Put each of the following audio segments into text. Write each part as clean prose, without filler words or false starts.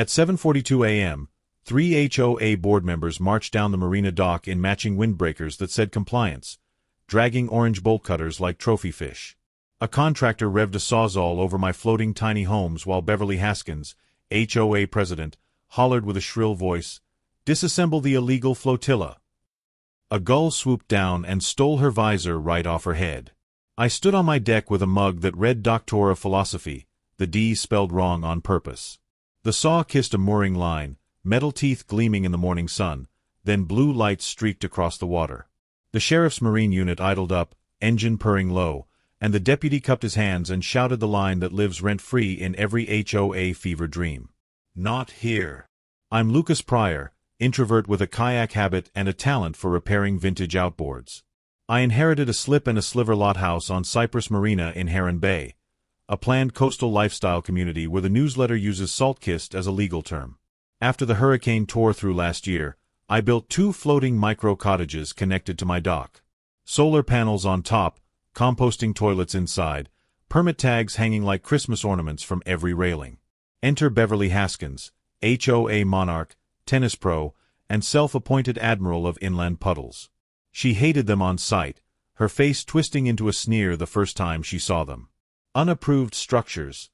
At 7:42 a.m., 3 HOA board members marched down the marina dock in matching windbreakers that said compliance, dragging orange bolt cutters like trophy fish. A contractor revved a sawzall over my floating tiny homes while Beverly Haskins, HOA president, hollered with a shrill voice, "Disassemble the illegal flotilla." A gull swooped down and stole her visor right off her head. I stood on my deck with a mug that read Doctor of Philosophy, the D spelled wrong on purpose. The saw kissed a mooring line, metal teeth gleaming in the morning sun, then blue lights streaked across the water. The sheriff's marine unit idled up, engine purring low, and the deputy cupped his hands and shouted the line that lives rent-free in every HOA fever dream. "Not here." I'm Lucas Pryor, introvert with a kayak habit and a talent for repairing vintage outboards. I inherited a slip and a sliver lot house on Cypress Marina in Heron Bay, a planned coastal lifestyle community where the newsletter uses salt-kissed as a legal term. After the hurricane tore through last year, I built 2 floating micro-cottages connected to my dock. Solar panels on top, composting toilets inside, permit tags hanging like Christmas ornaments from every railing. Enter Beverly Haskins, HOA monarch, tennis pro, and self-appointed admiral of inland puddles. She hated them on sight, her face twisting into a sneer the first time she saw them. "Unapproved structures."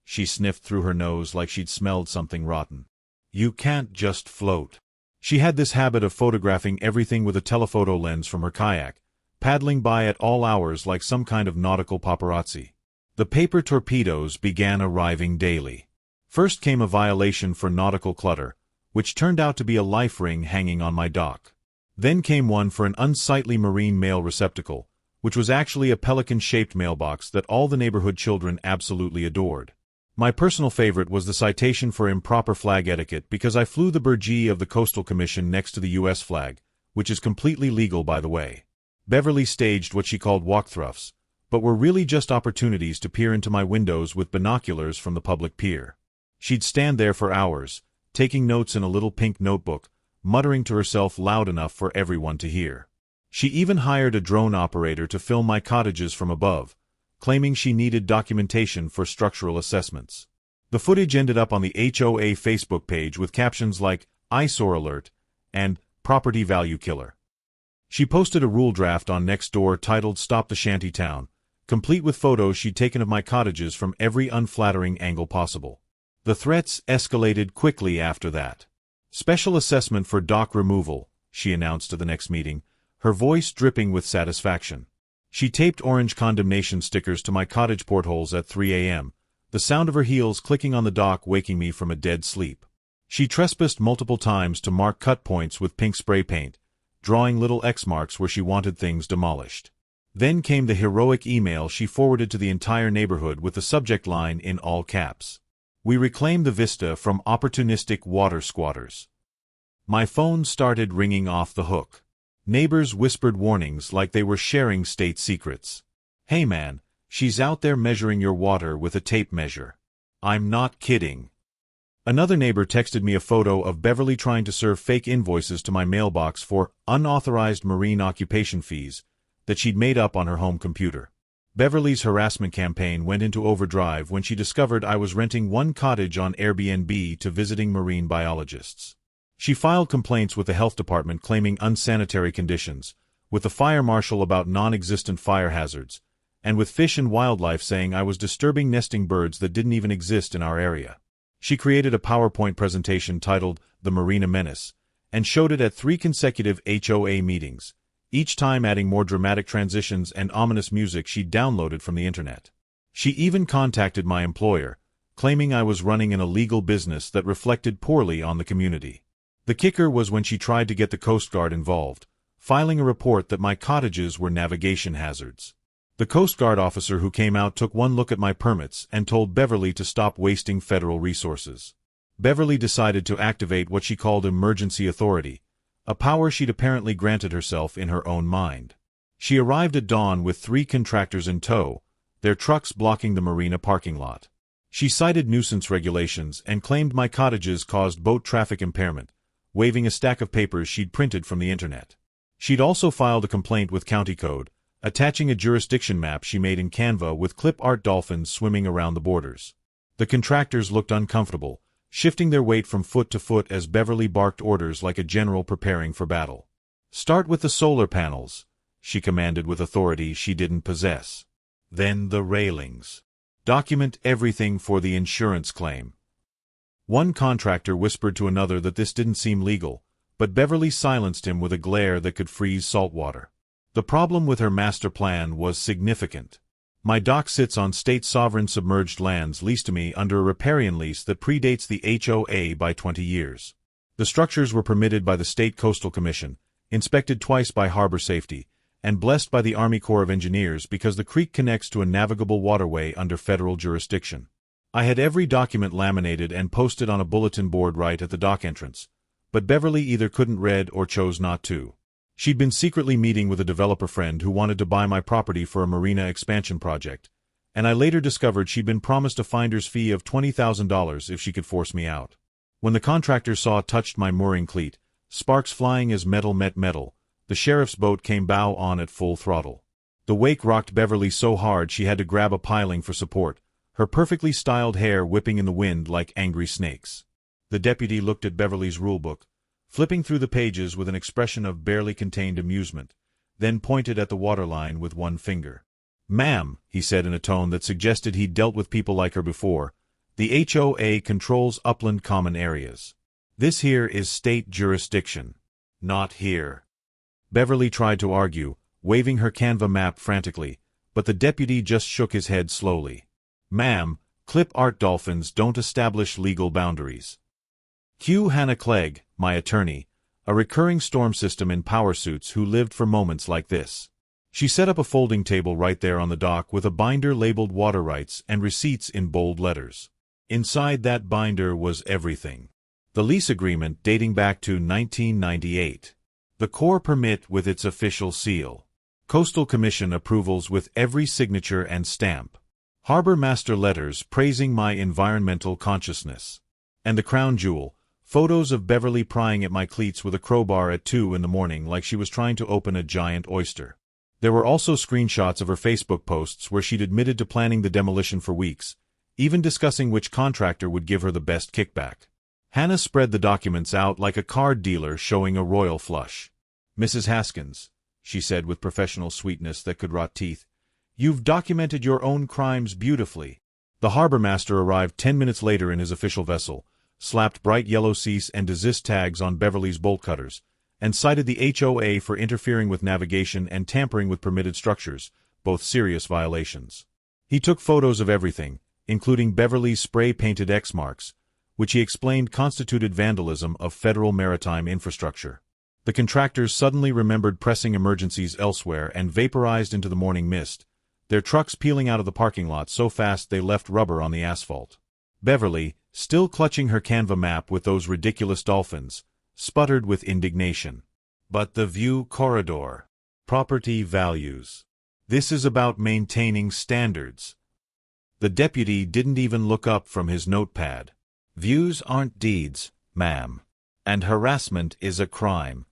She sniffed through her nose like she'd smelled something rotten. "You can't just float." She had this habit of photographing everything with a telephoto lens from her kayak, paddling by at all hours like some kind of nautical paparazzi. The paper torpedoes began arriving daily. First came a violation for nautical clutter, which turned out to be a life ring hanging on my dock. Then came one for an unsightly marine mail receptacle, which was actually a pelican-shaped mailbox that all the neighborhood children absolutely adored. My personal favorite was the citation for improper flag etiquette because I flew the burgee of the Coastal Commission next to the U.S. flag, which is completely legal by the way. Beverly staged what she called walkthroughs, but were really just opportunities to peer into my windows with binoculars from the public pier. She'd stand there for hours, taking notes in a little pink notebook, muttering to herself loud enough for everyone to hear. She even hired a drone operator to film my cottages from above, claiming she needed documentation for structural assessments. The footage ended up on the HOA Facebook page with captions like, "Eyesore alert," and "Property value killer." She posted a rule draft on Nextdoor titled "Stop the Shanty Town," complete with photos she'd taken of my cottages from every unflattering angle possible. The threats escalated quickly after that. "Special assessment for dock removal," she announced to the next meeting, her voice dripping with satisfaction. She taped orange condemnation stickers to my cottage portholes at 3 a.m., the sound of her heels clicking on the dock waking me from a dead sleep. She trespassed multiple times to mark cut points with pink spray paint, drawing little X marks where she wanted things demolished. Then came the heroic email she forwarded to the entire neighborhood with the subject line in all caps. "We reclaim the vista from opportunistic water squatters." My phone started ringing off the hook. Neighbors whispered warnings like they were sharing state secrets. "Hey man, she's out there measuring your water with a tape measure." "I'm not kidding." Another neighbor texted me a photo of Beverly trying to serve fake invoices to my mailbox for unauthorized marine occupation fees that she'd made up on her home computer. Beverly's harassment campaign went into overdrive when she discovered I was renting one cottage on Airbnb to visiting marine biologists. She filed complaints with the health department claiming unsanitary conditions, with the fire marshal about non-existent fire hazards, and with Fish and Wildlife saying I was disturbing nesting birds that didn't even exist in our area. She created a PowerPoint presentation titled "The Marina Menace," and showed it at 3 consecutive HOA meetings, each time adding more dramatic transitions and ominous music she'd downloaded from the internet. She even contacted my employer, claiming I was running an illegal business that reflected poorly on the community. The kicker was when she tried to get the Coast Guard involved, filing a report that my cottages were navigation hazards. The Coast Guard officer who came out took one look at my permits and told Beverly to stop wasting federal resources. Beverly decided to activate what she called emergency authority, a power she'd apparently granted herself in her own mind. She arrived at dawn with 3 contractors in tow, their trucks blocking the marina parking lot. She cited nuisance regulations and claimed my cottages caused boat traffic impairment, waving a stack of papers she'd printed from the internet. She'd also filed a complaint with County Code, attaching a jurisdiction map she made in Canva with clip art dolphins swimming around the borders. The contractors looked uncomfortable, shifting their weight from foot to foot as Beverly barked orders like a general preparing for battle. "Start with the solar panels," she commanded with authority she didn't possess. "Then the railings. Document everything for the insurance claim." One contractor whispered to another that this didn't seem legal, but Beverly silenced him with a glare that could freeze salt water. The problem with her master plan was significant. My dock sits on state sovereign submerged lands leased to me under a riparian lease that predates the HOA by 20 years. The structures were permitted by the State Coastal Commission, inspected twice by Harbor Safety, and blessed by the Army Corps of Engineers because the creek connects to a navigable waterway under federal jurisdiction. I had every document laminated and posted on a bulletin board right at the dock entrance, but Beverly either couldn't read or chose not to. She'd been secretly meeting with a developer friend who wanted to buy my property for a marina expansion project, and I later discovered she'd been promised a finder's fee of $20,000 if she could force me out. When the contractor touched my mooring cleat, sparks flying as metal met metal, the sheriff's boat came bow on at full throttle. The wake rocked Beverly so hard she had to grab a piling for support, her perfectly styled hair whipping in the wind like angry snakes. The deputy looked at Beverly's rulebook, flipping through the pages with an expression of barely contained amusement, then pointed at the waterline with one finger. "Ma'am," he said in a tone that suggested he'd dealt with people like her before, "the HOA controls upland common areas. This here is state jurisdiction. Not here." Beverly tried to argue, waving her Canva map frantically, but the deputy just shook his head slowly. "Ma'am, clip art dolphins don't establish legal boundaries." Cue Hannah Clegg, my attorney, a recurring storm system in power suits who lived for moments like this. She set up a folding table right there on the dock with a binder labeled water rights and receipts in bold letters. Inside that binder was everything. The lease agreement dating back to 1998. The Corps permit with its official seal. Coastal Commission approvals with every signature and stamp. Harbor Master letters praising my environmental consciousness. And the crown jewel, photos of Beverly prying at my cleats with a crowbar at 2 in the morning like she was trying to open a giant oyster. There were also screenshots of her Facebook posts where she'd admitted to planning the demolition for weeks, even discussing which contractor would give her the best kickback. Hannah spread the documents out like a card dealer showing a royal flush. "Mrs. Haskins," she said with professional sweetness that could rot teeth, "you've documented your own crimes beautifully." The harbor master arrived 10 minutes later in his official vessel, slapped bright yellow cease and desist tags on Beverly's bolt cutters, and cited the HOA for interfering with navigation and tampering with permitted structures, both serious violations. He took photos of everything, including Beverly's spray-painted X marks, which he explained constituted vandalism of federal maritime infrastructure. The contractors suddenly remembered pressing emergencies elsewhere and vaporized into the morning mist, their trucks peeling out of the parking lot so fast they left rubber on the asphalt. Beverly, still clutching her Canva map with those ridiculous dolphins, sputtered with indignation. "But the view corridor. Property values. This is about maintaining standards." The deputy didn't even look up from his notepad. "Views aren't deeds, ma'am. And harassment is a crime."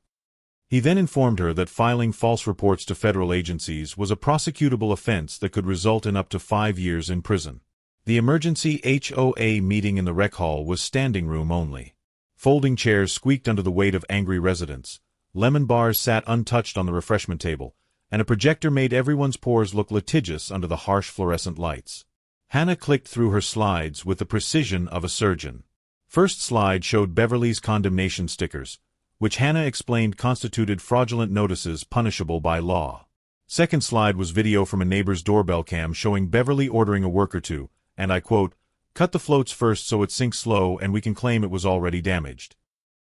He then informed her that filing false reports to federal agencies was a prosecutable offense that could result in up to 5 years in prison. The emergency HOA meeting in the rec hall was standing room only. Folding chairs squeaked under the weight of angry residents, lemon bars sat untouched on the refreshment table, and a projector made everyone's pores look litigious under the harsh fluorescent lights. Hannah clicked through her slides with the precision of a surgeon. First slide showed Beverly's condemnation stickers, which Hannah explained constituted fraudulent notices punishable by law. Second slide was video from a neighbor's doorbell cam showing Beverly ordering a worker to, and I quote, "cut the floats first so it sinks slow and we can claim it was already damaged."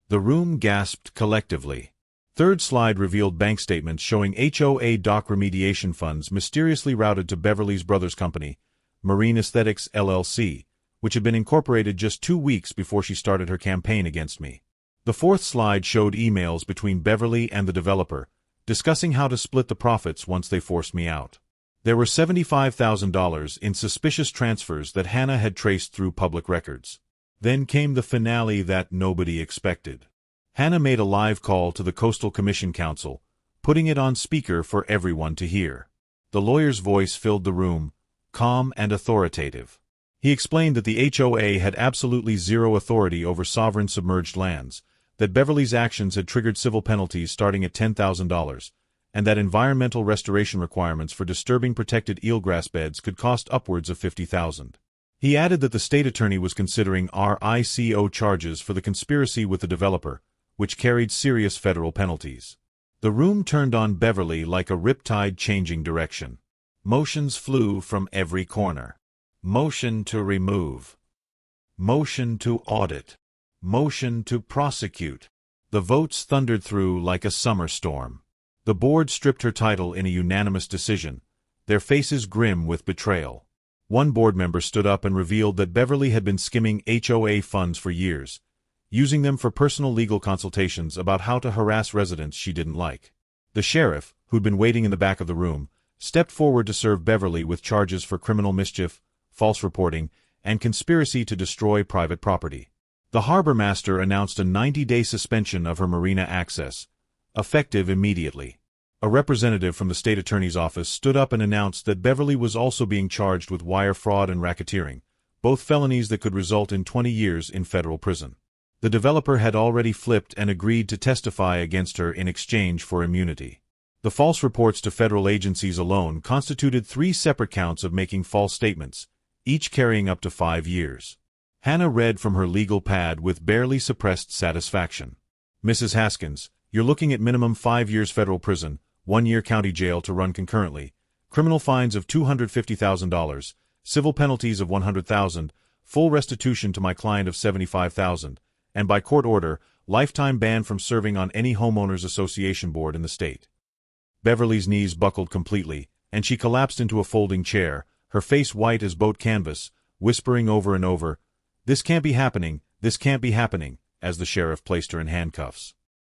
The room gasped collectively. Third slide revealed bank statements showing HOA dock remediation funds mysteriously routed to Beverly's brother's company, Marine Aesthetics LLC, which had been incorporated just 2 weeks before she started her campaign against me. The fourth slide showed emails between Beverly and the developer, discussing how to split the profits once they forced me out. There were $75,000 in suspicious transfers that Hannah had traced through public records. Then came the finale that nobody expected. Hannah made a live call to the Coastal Commission Council, putting it on speaker for everyone to hear. The lawyer's voice filled the room, calm and authoritative. He explained that the HOA had absolutely zero authority over sovereign submerged lands, that Beverly's actions had triggered civil penalties starting at $10,000, and that environmental restoration requirements for disturbing protected eelgrass beds could cost upwards of $50,000. He added that the state attorney was considering RICO charges for the conspiracy with the developer, which carried serious federal penalties. The room turned on Beverly like a riptide changing direction. Motions flew from every corner. Motion to remove. Motion to audit. Motion to prosecute. The votes thundered through like a summer storm. The board stripped her title in a unanimous decision, their faces grim with betrayal. One board member stood up and revealed that Beverly had been skimming HOA funds for years, using them for personal legal consultations about how to harass residents she didn't like. The sheriff, who'd been waiting in the back of the room, stepped forward to serve Beverly with charges for criminal mischief, false reporting, and conspiracy to destroy private property. The harbor master announced a 90-day suspension of her marina access, effective immediately. A representative from the state attorney's office stood up and announced that Beverly was also being charged with wire fraud and racketeering, both felonies that could result in 20 years in federal prison. The developer had already flipped and agreed to testify against her in exchange for immunity. The false reports to federal agencies alone constituted 3 separate counts of making false statements, each carrying up to 5 years. Hannah read from her legal pad with barely suppressed satisfaction. Mrs. Haskins, you're looking at minimum 5 years federal prison, 1 year county jail to run concurrently, criminal fines of $250,000, civil penalties of $100,000, full restitution to my client of $75,000, and by court order, lifetime ban from serving on any homeowners association board in the state. Beverly's knees buckled completely, and she collapsed into a folding chair, her face white as boat canvas, whispering over and over, "This can't be happening, this can't be happening," as the sheriff placed her in handcuffs.